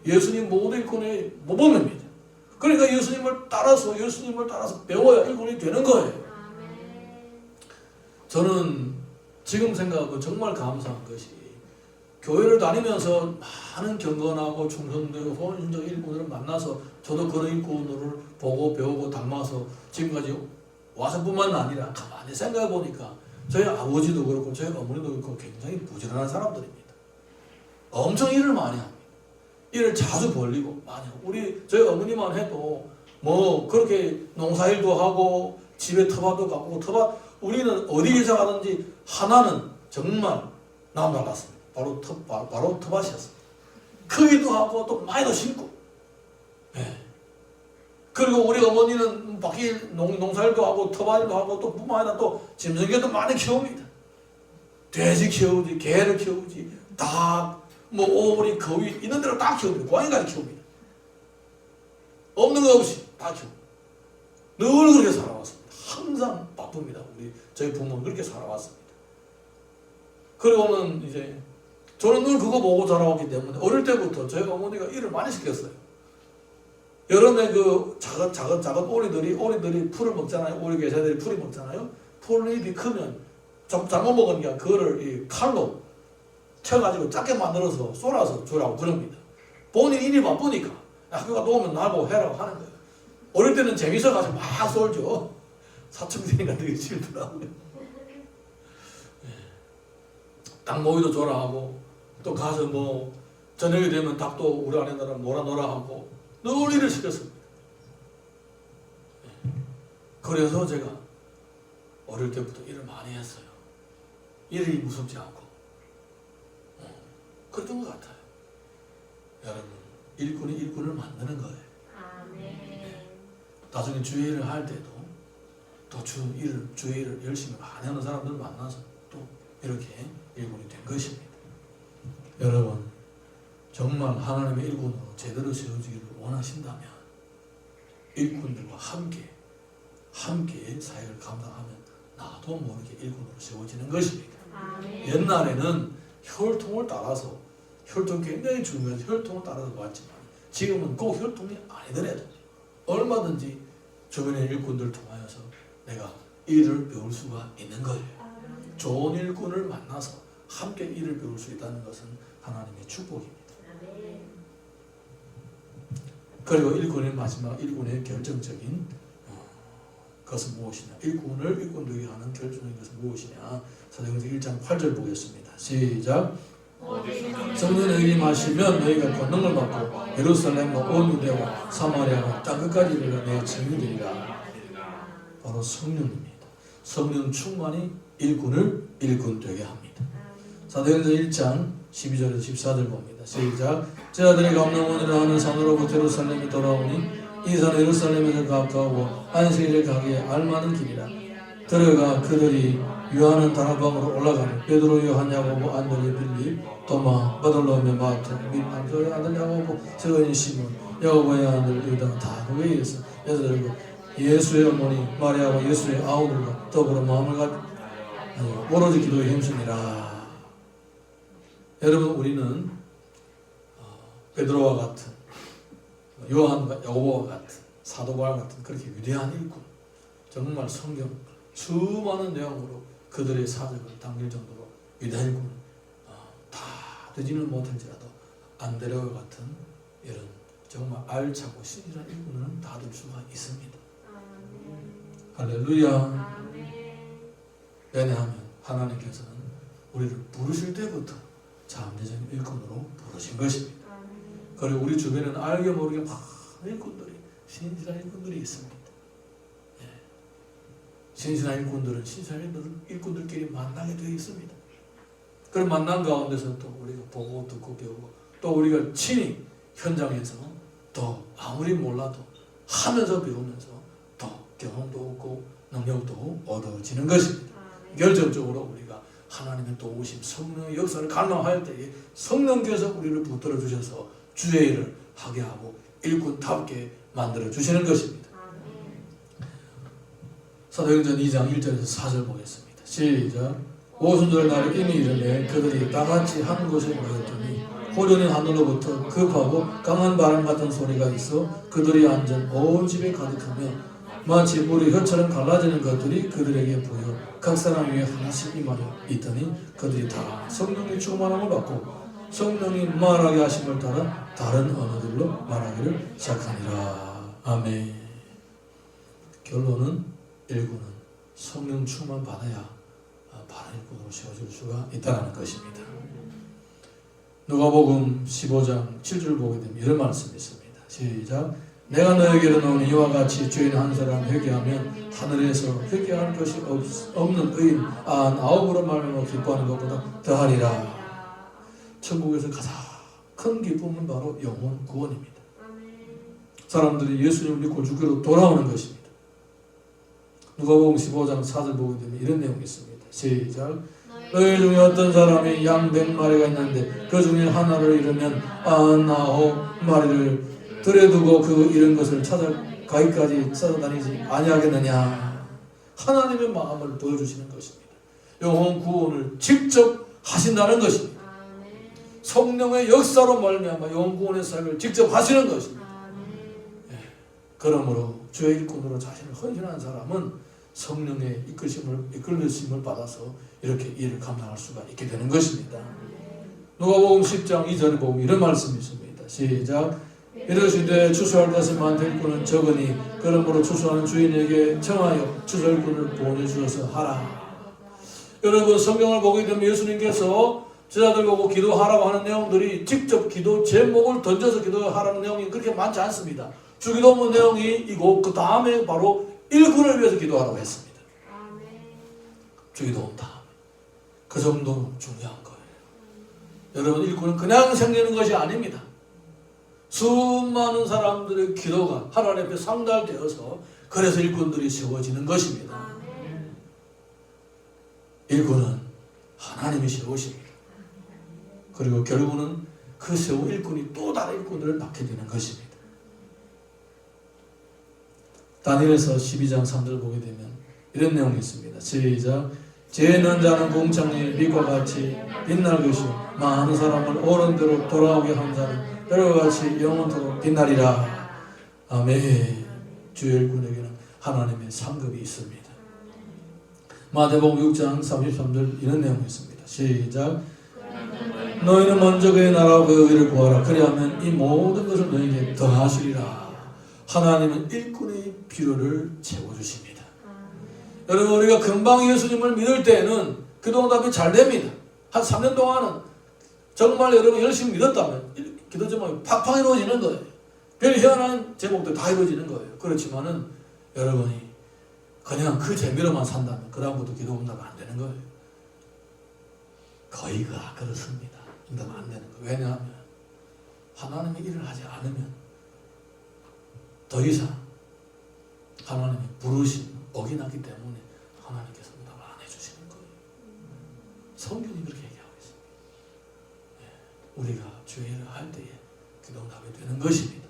예수님 모든 일꾼의 모범입니다. 그러니까 예수님을 따라서 배워야 일꾼이 되는 거예요. 저는 지금 생각하고 정말 감사한 것이 교회를 다니면서 많은 경건하고 충성되고 헌신적 일꾼들을 만나서 저도 그런 일꾼들을 보고 배우고 닮아서 지금까지 와서뿐만 아니라 가만히 생각해 보니까 저희 아버지도 그렇고 저희 어머니도 그렇고 굉장히 부지런한 사람들입니다. 엄청 일을 많이 합니다. 일을 자주 벌리고 많이 하고 저희 어머니만 해도 뭐 그렇게 농사일도 하고 집에 터밭도 가꾸고 우리는 어디 이사 가든지 하나는 정말 남달랐습니다. 바로 터밭이었습니다. 크기도 하고 또 많이도 심고. 네. 그리고 우리 어머니는 밖에 농사일도 하고 터밭일도 하고 또 뿐만 아니라 또 짐승개도 많이 키웁니다. 돼지 키우지, 개를 키우지, 닭, 뭐 오리, 거위 있는 대로 다 키웁니다. 고양이까지 키웁니다. 없는 거 없이 다 키웁니다. 늘 그렇게 살아왔습니다. 항상 바쁩니다. 저희 부모는 그렇게 살아왔습니다. 그리고는 이제 저는 늘 그거 보고 자라왔기 때문에 어릴 때부터 저희 어머니가 일을 많이 시켰어요. 여름에 그 작은 오리들이 풀을 먹잖아요. 오리 개새들이 풀이 먹잖아요. 풀잎이 크면 잘못 먹으니까 그거를 이 칼로 쳐가지고 작게 만들어서 쏠아서 주라고 그럽니다. 본인 일이 바쁘니까 학교가 놓으면 나보고 해라고 하는 거예요. 어릴 때는 재밌어가지고 막 쏠죠. 사춘기니까 되게 싫더라고요. 닭모기도 줘라 하고 또 가서 뭐 저녁이 되면 닭도 우리 아내들은 놀아 하고 늘 일을 시켰습니다. 그래서 제가 어릴 때부터 일을 많이 했어요. 일이 무섭지 않고 그랬던 것 같아요. 여러분 일꾼이 일꾼을 만드는 거예요. 나중에 주일을 할 때도 또 주일을 열심히 많이 하는 사람들을 만나서 또 이렇게 일꾼이 된 것입니다. 여러분 정말 하나님의 일꾼으로 제대로 세워지기를 원하신다면 일꾼들과 함께 사역을 감당하면 나도 모르게 일꾼으로 세워지는 것입니다. 옛날에는 혈통을 따라서 혈통 굉장히 중요해서 혈통을 따라서 왔지만 지금은 꼭 혈통이 아니더라도 얼마든지 주변의 일꾼들 통하여서 내가 일을 배울 수가 있는 거예요. 좋은 일꾼을 만나서 함께 일을 배울 수 있다는 것은 하나님의 축복입니다. 그리고 일꾼의 마지막 일꾼의 결정적인 것은 무엇이냐? 일꾼을 되게 하는 결정적인 것은 무엇이냐? 사도행전 1장 8절 보겠습니다. 시작. 성령이 임하시면 너희가 권능을 받고 예루살렘과 온 유대와 사마리아와 땅 끝까지 이르러 내 증인되리라. 바로 성령입니다. 성령 충만이 일꾼을 일꾼 되게 합니다. 사도행전 1장 12절에서 14절 봅니다. 시작. 제자들이 감람원이라 하는 산으로부터 예루살렘에 돌아오니 이 산은 예루살렘에서 가까우고 안식일에 가기에 알만한 길이라. 들어가 그들이 유하는 다락방으로 올라가니 베드로, 요한, 야고보, 안드레, 빌립, 도마, 바돌로메, 마태, 및 알페의 아들 야고보, 세거인 시몬, 야고보의 아들 유다 다 거기에 의해서 여자들과 예수의 어머니 마리아와 예수의 아우들과 더불어 마음을 오로지 기도에 힘쓰니라. 여러분, 우리는 베드로와 같은, 요한과 야고보와 같은, 사도바와 같은 그렇게 위대한 일꾼, 정말 성경 수많은 내용으로 그들의 사적을 당길 정도로 위대한 일꾼 다 되지는 못할지라도 안드레와 같은 이런 정말 알차고 신실한 일꾼은 다 될 수가 있습니다. 할렐루야. 왜냐하면 하나님께서는 우리를 부르실 때부터 잠재적인 일꾼으로 부르신 것입니다. 그리고 우리 주변에는 알게 모르게 많은 일꾼들이, 신실한 일꾼들이 있습니다. 신실한 일꾼들은 신실한 일꾼들끼리 만나게 되어 있습니다. 그런 만남 가운데서 또 우리가 보고 듣고 배우고 또 우리가 친히 현장에서 또 아무리 몰라도 하면서 배우면서 더 경험도 얻고 능력도 얻어지는 것입니다. 결정적으로 우리가 하나님의 도우심, 성령의 역사를 갈망할 때에 성령께서 우리를 붙들어 주셔서 주의 일을 하게 하고 일꾼답게 만들어 주시는 것입니다. 사도행전 2장 1절에서 4절 보겠습니다. 시작. 오순절 날에 이미 이르매 그들이 다같이 한 곳에 모였더니 호련히 하늘로부터 급하고 강한 바람 같은 소리가 있어 그들이 앉은 온 집에 가득하며 마치 물이 혀처럼 갈라지는 것들이 그들에게 보여 각 사람 위에 하나씩 임하여 있더니 그들이 다 성령의 충만함을 받고 성령이 말하게 하심을 따라 다른 언어들로 말하기를 시작하니라. 아멘. 결론은 일꾼은 성령 충만 받아야 바른 일꾼으로 세워질 수가 있다는 것입니다. 누가복음 15장 7절 보게 되면 이런 말씀이 있습니다. 시작. 내가 너에게 이르노니 이와 같이 죄인 한 사람 회개하면 하늘에서 회개할 것이 없는 의인 99으로 말하며 기뻐하는 것보다 더하리라. 천국에서 가장 큰 기쁨은 바로 영혼 구원입니다. 사람들이 예수님을 믿고 주께로 돌아오는 것입니다. 누가복음 15장 4절 보게 되면 이런 내용이 있습니다. 시작. 너희 중에 어떤 사람이 양 100마리가 있는데 그 중에 하나를 잃으면 99마리를 들여두고 그 잃은 것을 가기까지 찾아다니지 아니하겠느냐. 하나님의 마음을 보여주시는 것입니다. 영혼 구원을 직접 하신다는 것입니다. 성령의 역사로 말미암아 영혼 구원의 사역을 직접 하시는 것입니다. 그러므로 주의 일꾼으로 자신을 헌신한 사람은 성령의 이끌심을 받아서 이렇게 일을 감당할 수가 있게 되는 것입니다. 누가복음 10장 2절에 보면 이런 말씀이 있습니다. 시작. 이르시되 추수할 것은 많되 일꾼은 적으니 그러므로 추수하는 주인에게 청하여 추수일꾼을 보내주셔서 하라. 여러분, 성경을 보게 되면 예수님께서 제자들 보고 기도하라고 하는 내용들이 직접 기도 제목을 던져서 기도하라는 내용이 그렇게 많지 않습니다. 주기도문 내용이 이고 그 다음에 바로 일꾼을 위해서 기도하라고 했습니다. 주기도문 다음에. 그 정도로 중요한 거예요. 여러분, 일꾼은 그냥 생기는 것이 아닙니다. 수많은 사람들의 기도가 하나님 앞에 상달되어서 그래서 일꾼들이 세워지는 것입니다. 일꾼은 하나님이 세우십니다. 그리고 결국은 그 세운 일꾼이 또 다른 일꾼들을 낳게 되는 것입니다. 다니엘서 12장 3절 보게 되면 이런 내용이 있습니다. 시작. 죄 있는 자는 공창에 빛과 같이 빛날 것이요 많은 사람을 옳은 대로 돌아오게 한 자는 별과 같이 영원토록 빛나리라. 아멘. 주의 일꾼에게는 하나님의 상급이 있습니다. 마태복음 6장 33절 이런 내용이 있습니다. 시작. 너희는 먼저 그의 나라와 그의 의를 구하라. 그리하면 이 모든 것을 너희에게 더하시리라. 하나님은 일꾼의 필요를 채워주십니다. 여러분, 우리가 금방 예수님을 믿을 때에는 그동안 답이 잘 됩니다. 한 3년 동안은 정말 여러분 열심히 믿었다면 기도 제목이 팍팍 이루어지는 거예요. 별 희한한 제목도 다 이루어지는 거예요. 그렇지만은 여러분이 그냥 그 재미로만 산다면 그 다음부터 기도 응답 안 되는 거예요. 거의가 그렇습니다. 응답 안 되는 거예요. 왜냐하면 하나님의 일을 하지 않으면 더 이상 하나님의 부르심 어기나기 때문에 하나님께서 응답을 안 해주시는 거예요. 성경이 그렇게 얘기하고 있습니다. 우리가 주의 일을 할 때에 기도 응답이 되는 것입니다.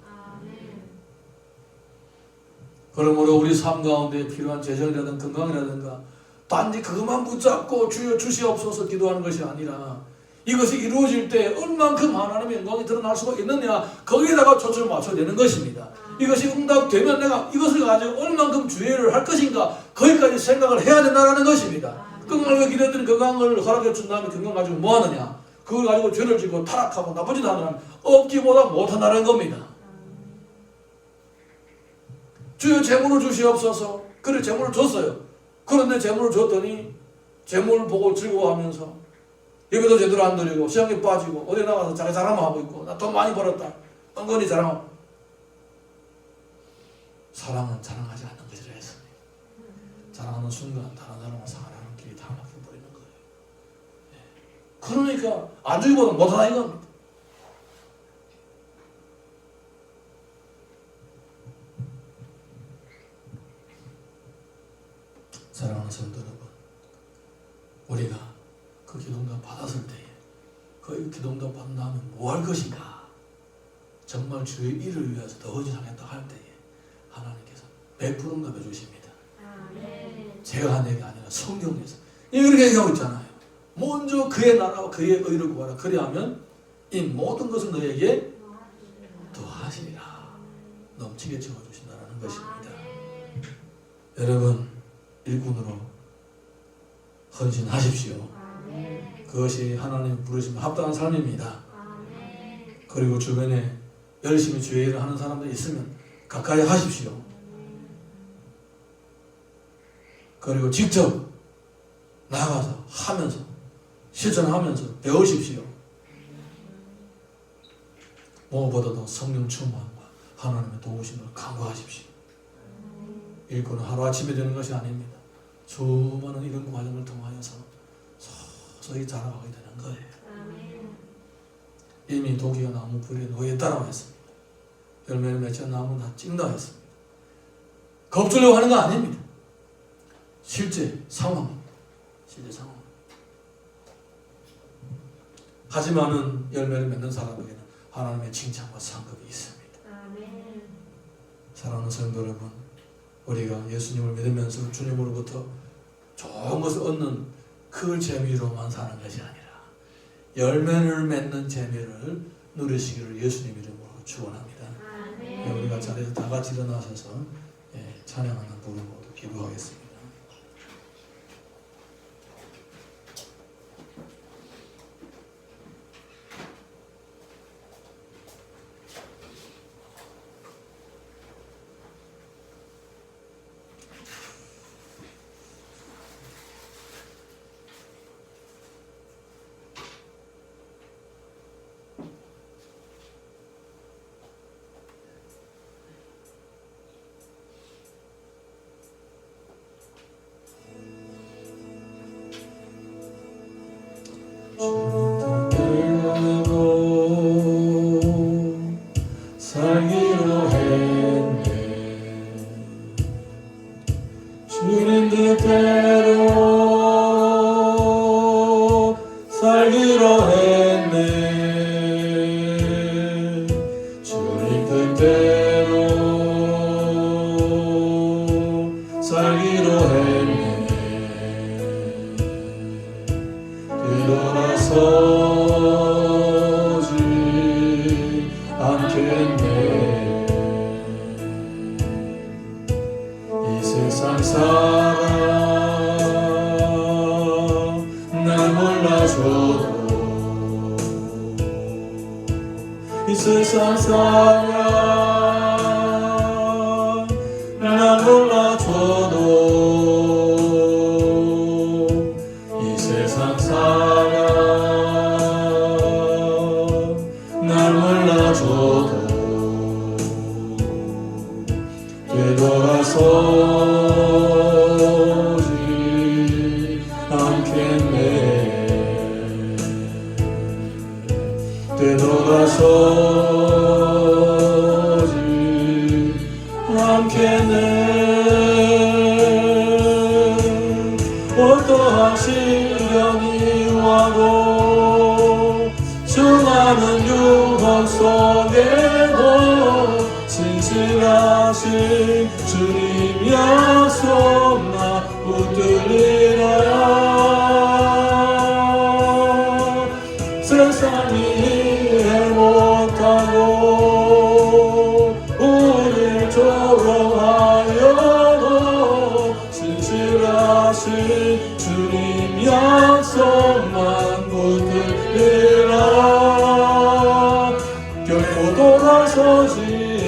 그러므로 우리 삶 가운데 필요한 재정이라든가 건강이라든가 단지 그것만 붙잡고 주여 주시옵소서 기도하는 것이 아니라 이것이 이루어질 때 얼만큼 하나님의 영광이 드러날 수가 있느냐 거기에다가 초점을 맞춰야 되는 것입니다. 이것이 응답되면 내가 이것을 가지고 얼만큼 주의 일을 할 것인가 거기까지 생각을 해야 된다는 것입니다. 건강을 기도했더니 건강을 허락해 준 다음에 건강 가지고 뭐 하느냐 그걸 가지고 죄를 지고 타락하고 나쁘지 않으면 없기보다 못한다는 겁니다. 주여 재물을 주시옵소서. 그래 재물을 줬어요. 그런데 재물을 줬더니 재물을 보고 즐거워하면서 예배도 제대로 안 드리고 시험에 빠지고 어디 나가서 자기 자랑만 하고 있고 나 돈 많이 벌었다. 은근히 자랑하고. 사랑은 자랑하지 않는 것이라 했습니다. 자랑하는 순간 다른 사람과 사랑하는 길이 다 막혀버리는 거예요. 그러니까 안 주기보다 못하다 이겁니다. 사랑하는 성도 여러분, 우리가 그 기도응답 받았을 때에 그 기도응답 받은 다음에 뭐 할 것인가 정말 주의 일을 위해서 더 헌신하겠다 할 때에 하나님께서 100% 응답해 주십니다. 제가 한 얘기가 아니라 성경에서 이렇게 얘기하고 있잖아요. 먼저 그의 나라와 그의 의를 구하라. 그리하면 이 모든 것을 너에게 더하시리라. 넘치게 채워주신다는 것입니다. 여러분 일꾼으로 헌신하십시오. 그것이 하나님 부르시면 합당한 삶입니다. 그리고 주변에 열심히 주의 일을 하는 사람들이 있으면 가까이 하십시오. 그리고 직접 나가서 하면서 실천하면서 배우십시오. 무엇보다도 성령 충만과 하나님의 도우심을 간구하십시오. 일꾼은 하루아침에 되는 것이 아닙니다. 수많은 이런 과정을 통하여서 서서히 자라가게 되는 거예요. 이미 도기가 나무 뿌리에 놓였다라고 했습니다. 열매를 맺지 않은 나무는 다 찍는다 했습니다. 겁주려고 하는 거 아닙니다. 실제 상황입니다. 실제 상황. 하지만은 열매를 맺는 사람에게는 하나님의 칭찬과 상급이 있습니다. 사랑하는 성도 여러분, 우리가 예수님을 믿으면서 주님으로부터 좋은 것을 얻는 그 재미로만 사는 것이 아니라 열매를 맺는 재미를 누리시기를 예수님 이름으로 축원합니다. 우리가 자리에서 다 같이 일어나셔서 찬양하는 부르고 기도하겠습니다. 살기로 했네. 주님 뜻대로 살기로 했네. 주님 뜻대로 살기로 했네. 뒤돌아서지 않겠네. 세상 사람 날 몰라줘도 이 세상 사람 날 몰라줘도 이 세상 사람 날 몰라줘도 되돌아서지 않겠네. 되돌아서지 않겠네. 어떠한 시련이 와도 수많은 유혹 속에도 진실하신 주님 약속 나 붙들리라. 세상이 이해 못하고 우릴 조롱하여도 진실하신 주님 약속만 붙들리라. 결코 돌아서지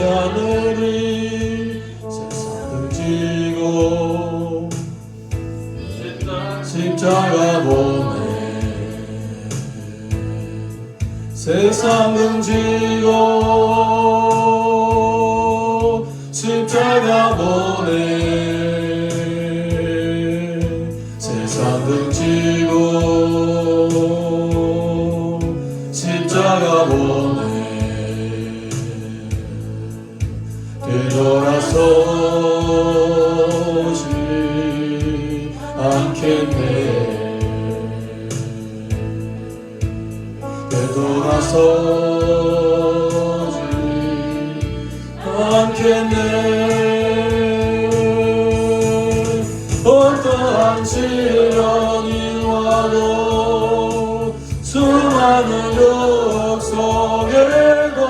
않으리. 세상을 지고 십자가 보내. 세상을 지고 십자가 보내. 세상을 지고 십자가 보내. 되돌아서지 않겠네. 되돌아서지 않겠네. 어떠한 시련이 와도 수많은 유혹 속에도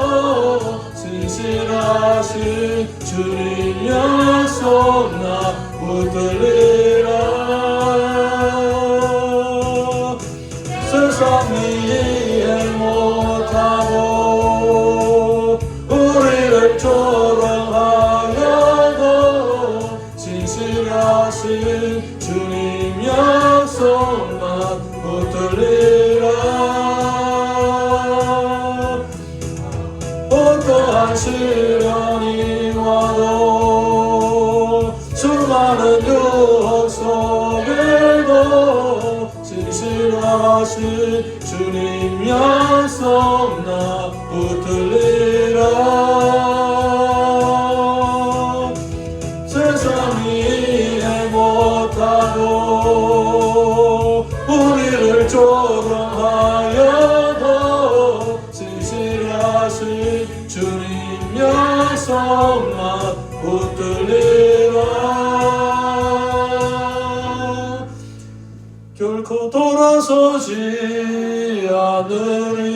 진실하신 주님 약속 나 붙들리라. 세상이 이해 못하고 우리를 조롱하여도 진실하신 주님 약속만 붙들리라. 어떠한 시련이 와도 수많은 유혹 속에도 진실하신 주님 약속 나 붙들리라. 세상이 이해 못하고 우리를 조롱하여도 진실하신 주님 약속만 붙들리라. 결코 돌아서지 않으리.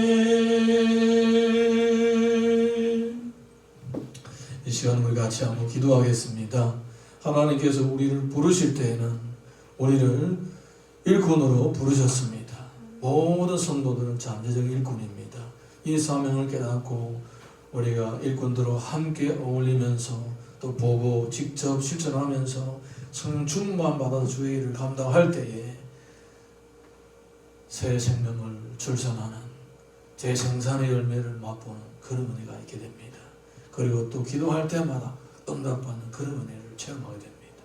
이 시간 우리 같이 한번 기도하겠습니다. 하나님께서 우리를 부르실 때에는 우리를 일꾼으로 부르셨습니다. 모든 성도들은 잠재적 일꾼입니다. 이 사명을 깨닫고 우리가 일꾼들과 함께 어울리면서 또 보고 직접 실천하면서 성령 충만 받아서 주의 일을 감당할 때에 새 생명을 출산하는 재생산의 열매를 맛보는 그런 은혜가 있게 됩니다. 그리고 또 기도할 때마다 응답받는 그런 은혜를 체험하게 됩니다.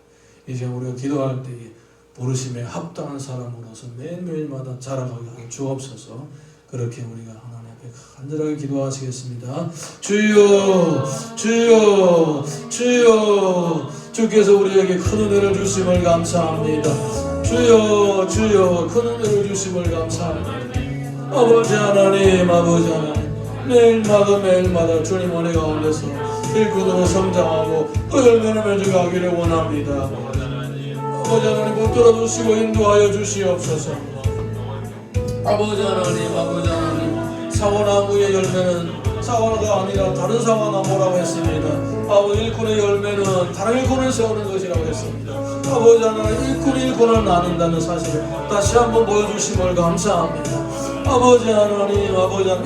이제 우리가 기도할 때에 부르심에 합당한 사람으로서 매일매일마다 자라가게 하여 주옵소서. 그렇게 우리가 하나님 앞에 간절하게 기도하시겠습니다. 주여 주여 주여, 주께서 우리에게 큰 은혜를 주심을 감사합니다. 주여 주여, 큰 은혜를 주심을 감사합니다. 아버지 하나님, 아버지 하나님, 매일마다 주님 은혜 가운데서 일꾼으로 성장하고 또 열매를 맺어가기를 원합니다. 아버지 하나님, 붙들어 주시고 인도하여 주시옵소서. 아버지 하나님, 아버지 하나님, 사고나무의 열매는 사과가 아니라 다른 사과나 뭐라고 했습니다. 아버지 일꾼의 열매는 다른 일꾼을 세우는 것이라고 했습니다. 아버지 하나님 일꾼이 일꾼을 나눈다는 사실을 다시 한번 보여주심을 감사합니다. 아버지 하나님 이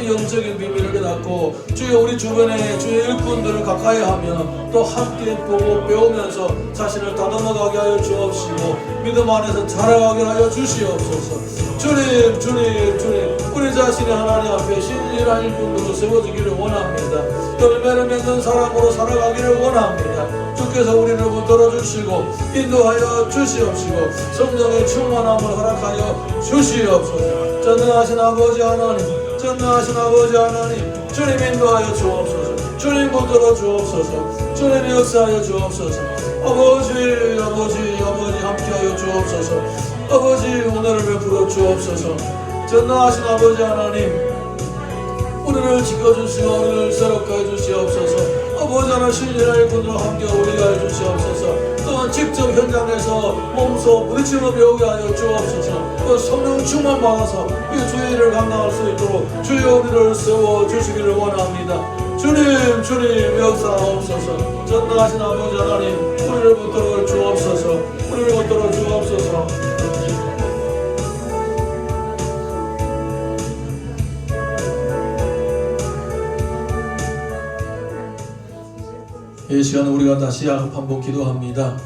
영적인 비밀을 깨닫고 주여 우리 주변에 주의 일꾼들을 가까이 하며 또 함께 보고 배우면서 자신을 다듬어가게 하여 주옵시고 믿음 안에서 자라가게 하여 주시옵소서. 주님 우리 자신이 하나님 앞에 신실한 일꾼으로 세워지기를 원합니다. 열매를 맺는 사람으로 살아가기를 원합니다. 주께서 우리를 붙들어 주시고 인도하여 주시옵시고 성령의 충만함을 허락하여 주시옵소서. 전능하신 아버지 하나님 주님 인도하여 주옵소서. 주님 붙들어 주옵소서. 주님 역사하여 주옵소서. 아버지 함께하여 주옵소서. 아버지 오늘을 베풀어 주옵소서. 전능하신 아버지 하나님 우리를 지켜주시고 우리를 새롭게 해주시옵소서. 아버지 하나님 신실한 일꾼들과 함께 우리가 해주시옵소서. 또한 직접 현장에서 몸소 부딪힘을 배우게 하여 주옵소서. 또 성령 충만 받아서 이 주의 일을 감당할 수 있도록 주여 우리를 세워주시기를 원합니다. 주님 역사하옵소서. 전능하신 아버지 하나님 우리를 붙들어 주옵소서. 이 시간 우리가 다시 한번 기도합니다.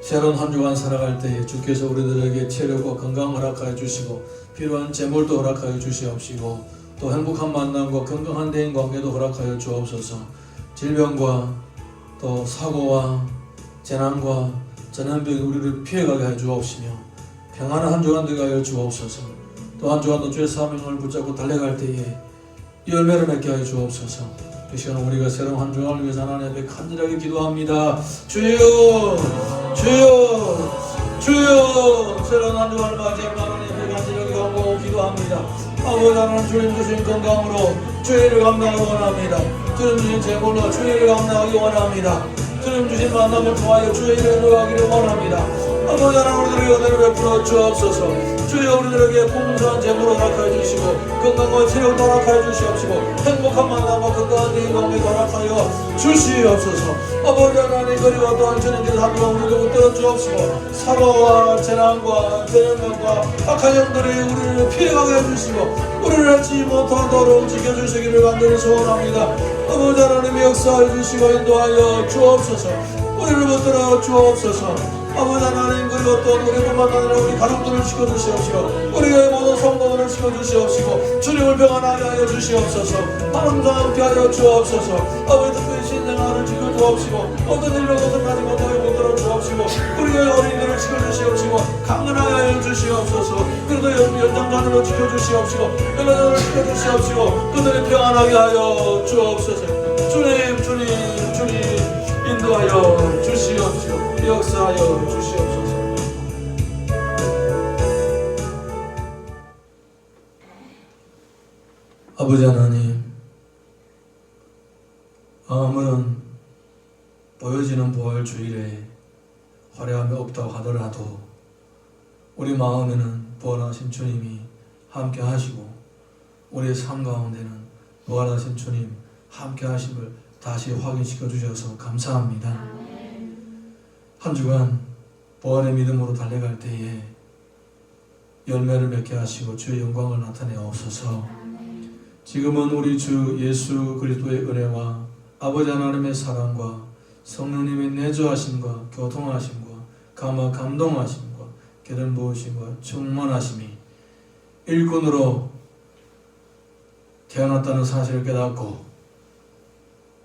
새로운 한 주간 살아갈 때에 주께서 우리들에게 체력과 건강 허락하여 주시고 필요한 재물도 허락하여 주시옵시고 또 행복한 만남과 건강한 대인관계도 허락하여 주옵소서. 질병과 또 사고와 재난과 전염병이 우리를 피해가게 하여 주옵시며 평안한 한 주간 되게 하여 주옵소서. 또 한 주간도 주의 사명을 붙잡고 달려갈 때에 열매를 맺게 하여 주옵소서. 이 시간 우리가 새로운 한 주간을 위해서 하나님 앞에 간절하게 기도합니다. 주여 새로운 한 주간을 맞이하며 하나님 앞에 간절하게 간구하고 기도합니다. 아버지 하나님 주님 주신 건강으로 주의 일을 감당하기 원합니다. 주님 주신 재물로 주의 일을 감당하기 원합니다. 주님 주신 만남을 통하여 주의 일을 이루어가기를 원합니다. 아버지 하나님 우리들에게 은혜를 베풀어 주옵소서. 주여 우리들에게 풍성한 재물을 허락하여 주시고 건강과 체력을 허락하여 주시옵시고 행복한 만남과 건강한 대인관계를 허락하여 주시옵소서. 아버지 하나님 그리고 또한 주님께서 함께 우리를 붙들어 주옵시고 사고와 재난과 전염병과 악한 영들이 우리를 피해가게 해주시고 우리를 얻지 못하도록 지켜주시기를 간절히 소원합니다. 아버지 하나님 역사해 주시고 인도하여 주옵소서. 우리를 붙들어 주옵소서. 아버지 하나님 그리고 또 우리뿐만 아니라 우리 가족들을 지켜주시옵시고 우리의 모든 성도들을 지켜주시옵시고 주님을 평안하게 하여 주시옵소서. 항상 함께하여 주옵소서. 아버지 특별히 신생아를 지켜주옵시고 어떤 일로 벗어나지 못하게 붙들어 주옵시고 우리의 어린이들을 지켜주시옵시고 강건하게 하여 주시옵소서. 그래도 연장자들로 지켜주시옵시고 연장자들을 지켜주시옵시고 그들이 평안하게 하여 주옵소서. 주님 인도하여 주시옵시고 역사하여 주시옵소서. 아버지 하나님 아무런 보여지는 부활 주일에 화려함이 없다고 하더라도 우리 마음에는 부활하신 주님이 함께 하시고 우리의 삶 가운데는 부활하신 주님 함께 하심을 다시 확인시켜 주셔서 감사합니다. 한 주간 부활의 믿음으로 달려갈 때에 열매를 맺게 하시고 주의 영광을 나타내옵소서. 지금은 우리 주 예수 그리스도의 은혜와 아버지 하나님의 사랑과 성령님의 내주하심과 교통하심과 감동하심과 기름 부으심과 충만하심이 일꾼으로 태어났다는 사실을 깨닫고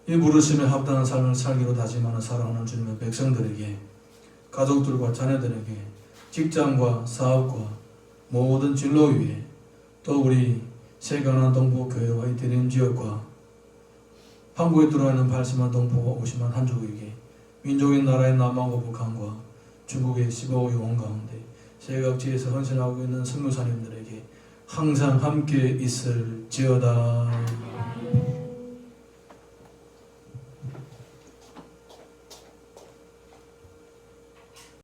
이 부르심에 합당한 삶을 살기로 다짐하는 사랑하는 주님의 백성들에게 가족들과 자녀들에게 직장과 사업과 모든 진로 위에 또 우리 세계하나 동포교회와 이 대림지역과 한국에 들어와 있는 80만 동포가 50만 한족에게 민족의 나라의 남한과 북한과 중국의 15억 영혼 가운데 세계각지에서 헌신하고 있는 선교사님들에게 항상 함께 있을지어다.